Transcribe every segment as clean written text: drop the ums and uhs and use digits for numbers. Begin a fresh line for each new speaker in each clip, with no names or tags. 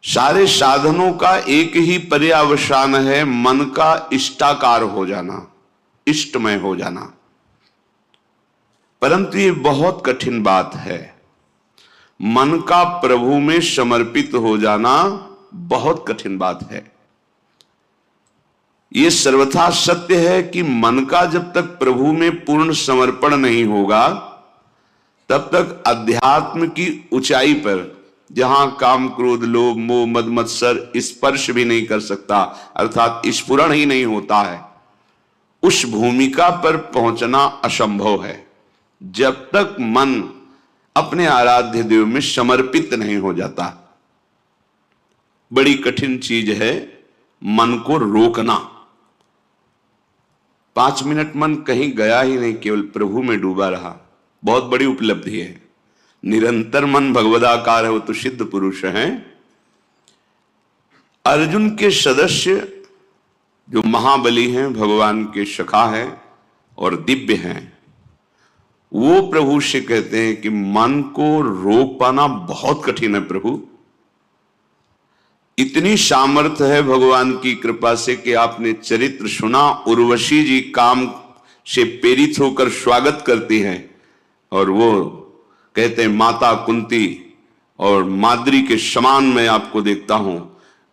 सारे साधनों का एक ही पर्यावसान है, मन का इष्टाकार हो जाना, इष्टमय हो जाना। परंतु ये बहुत कठिन बात है। मन का प्रभु में समर्पित हो जाना बहुत कठिन बात है। ये सर्वथा सत्य है कि मन का जब तक प्रभु में पूर्ण समर्पण नहीं होगा तब तक अध्यात्म की ऊंचाई पर, जहां काम क्रोध लोभ मोह मद मत्सर स्पर्श भी नहीं कर सकता, अर्थात स्फुरण ही नहीं होता है, उस भूमिका पर पहुंचना असंभव है जब तक मन अपने आराध्य देव में समर्पित नहीं हो जाता। बड़ी कठिन चीज है मन को रोकना। 5 मिनट मन कहीं गया ही नहीं, केवल प्रभु में डूबा रहा, बहुत बड़ी उपलब्धि है। निरंतर मन भगवदाकार है, वो तो सिद्ध पुरुष हैं। अर्जुन के सदस्य जो महाबली हैं, भगवान के सखा हैं और दिव्य हैं, वो प्रभु से कहते हैं कि मन को रोक पाना बहुत कठिन है प्रभु। इतनी सामर्थ्य है भगवान की कृपा से कि आपने चरित्र सुना, उर्वशी जी काम से प्रेरित होकर स्वागत करती हैं और वो कहते हैं माता कुंती और माद्री के समान मैं आपको देखता हूं,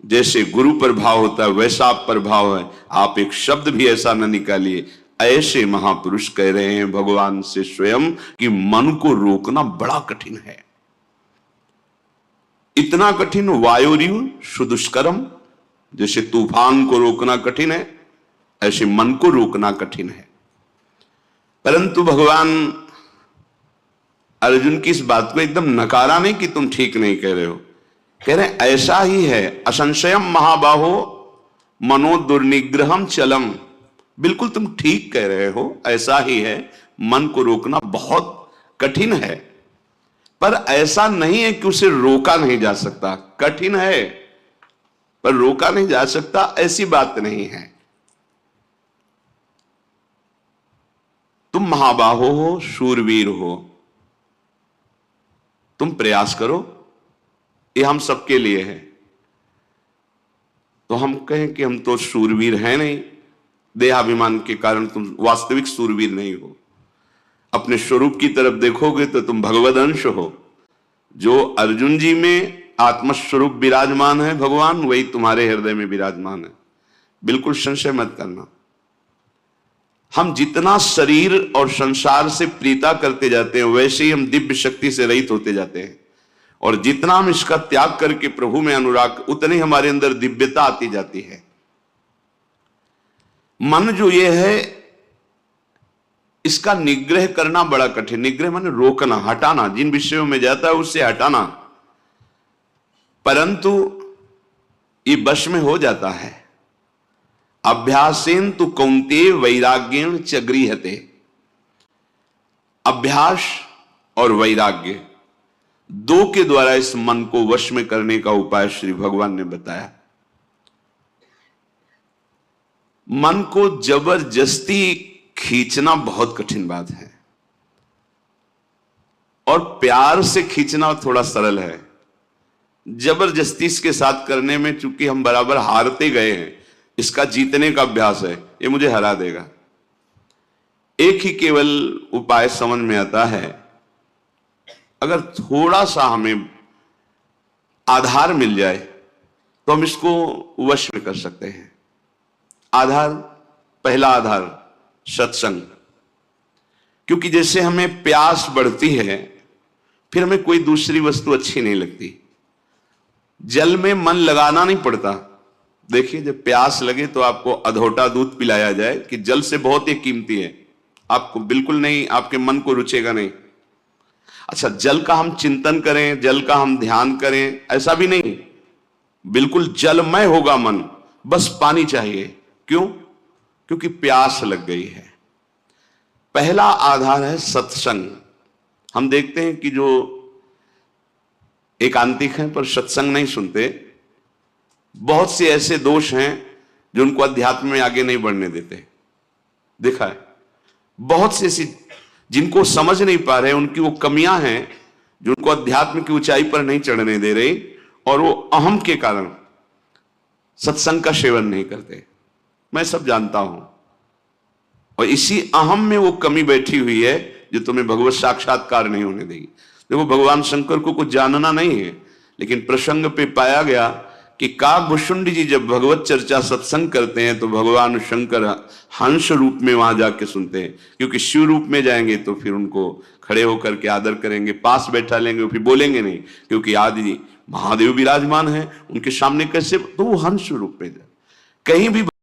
जैसे गुरु पर भाव होता है वैसा आप पर भाव है, आप एक शब्द भी ऐसा न निकालिए। ऐसे महापुरुष कह रहे हैं भगवान से स्वयं कि मन को रोकना बड़ा कठिन है। इतना कठिन वायुरिव सुदुष्करम, जैसे तूफान को रोकना कठिन है ऐसे मन को रोकना कठिन है। परंतु भगवान अर्जुन की इस बात को एकदम नकारा नहीं कि तुम ठीक नहीं कह रहे हो, कह रहे ऐसा ही है। असंशयम महाबाहो मनो दुर्निग्रहम चलम, बिल्कुल तुम ठीक कह रहे हो, ऐसा ही है, मन को रोकना बहुत कठिन है। पर ऐसा नहीं है कि उसे रोका नहीं जा सकता, कठिन है पर रोका नहीं जा सकता, ऐसी बात नहीं है। तुम महाबाहो हो, शूरवीर हो, तुम प्रयास करो, ये हम सबके लिए है। तो हम कहें कि हम तो शूरवीर हैं नहीं, देहाभिमान के कारण तुम वास्तविक शूरवीर नहीं हो। अपने स्वरूप की तरफ देखोगे तो तुम भगवद अंश हो। जो अर्जुन जी में आत्मस्वरूप विराजमान है भगवान, वही तुम्हारे हृदय में विराजमान है, बिल्कुल संशय मत करना। हम जितना शरीर और संसार से प्रीता करते जाते हैं वैसे ही हम दिव्य शक्ति से रहित होते जाते हैं, और जितना हम इसका त्याग करके प्रभु में अनुराग, उतनी हमारे अंदर दिव्यता आती जाती है। मन जो ये है इसका निग्रह करना बड़ा कठिन। निग्रह माने रोकना, हटाना, जिन विषयों में जाता है उससे हटाना। परंतु ये वश में हो जाता है। अभ्यासेन तु कौन्तेय वैराग्येण च गृह्यते। अभ्यास और वैराग्य दो के द्वारा इस मन को वश में करने का उपाय श्री भगवान ने बताया। मन को जबरदस्ती खींचना बहुत कठिन बात है, और प्यार से खींचना थोड़ा सरल है। जबरदस्ती इसके साथ करने में चूंकि हम बराबर हारते गए हैं, इसका जीतने का अभ्यास है, ये मुझे हरा देगा। एक ही केवल उपाय समझ में आता है, अगर थोड़ा सा हमें आधार मिल जाए तो हम इसको वश में कर सकते हैं। आधार, पहला आधार सत्संग। क्योंकि जैसे हमें प्यास बढ़ती है फिर हमें कोई दूसरी वस्तु अच्छी नहीं लगती। जल में मन लगाना नहीं पड़ता। देखिए जब प्यास लगे तो आपको अधोटा दूध पिलाया जाए कि जल से बहुत ही कीमती है, आपको बिल्कुल नहीं, आपके मन को रुचेगा नहीं। अच्छा, जल का हम चिंतन करें, जल का हम ध्यान करें, ऐसा भी नहीं, बिल्कुल जलमय होगा मन, बस पानी चाहिए। क्यों? क्योंकि प्यास लग गई है। पहला आधार है सत्संग। हम देखते हैं कि जो एकांतिक हैं पर सत्संग नहीं सुनते, बहुत से ऐसे दोष हैं जो उनको अध्यात्म में आगे नहीं बढ़ने देते। देखा है, बहुत से ऐसी जिनको समझ नहीं पा रहे, उनकी वो कमियां हैं जो उनको अध्यात्म की ऊंचाई पर नहीं चढ़ने दे रही, और वो अहम के कारण सत्संग का सेवन नहीं करते। मैं सब जानता हूं, और इसी अहम में वो कमी बैठी हुई है जो तुम्हें भगवत साक्षात्कार नहीं होने देगी। देखो, भगवान शंकर को कुछ जानना नहीं है, लेकिन प्रसंग पे पाया गया कि काकभुषुंडी जी जब भगवत चर्चा सत्संग करते हैं तो भगवान शंकर हंस रूप में वहां जाके सुनते हैं, क्योंकि शिव रूप में जाएंगे तो फिर उनको खड़े होकर के आदर करेंगे, पास बैठा लेंगे, फिर बोलेंगे नहीं, क्योंकि आदि महादेव विराजमान है उनके सामने कैसे, तो वो हंस रूप में जाए। कहीं भी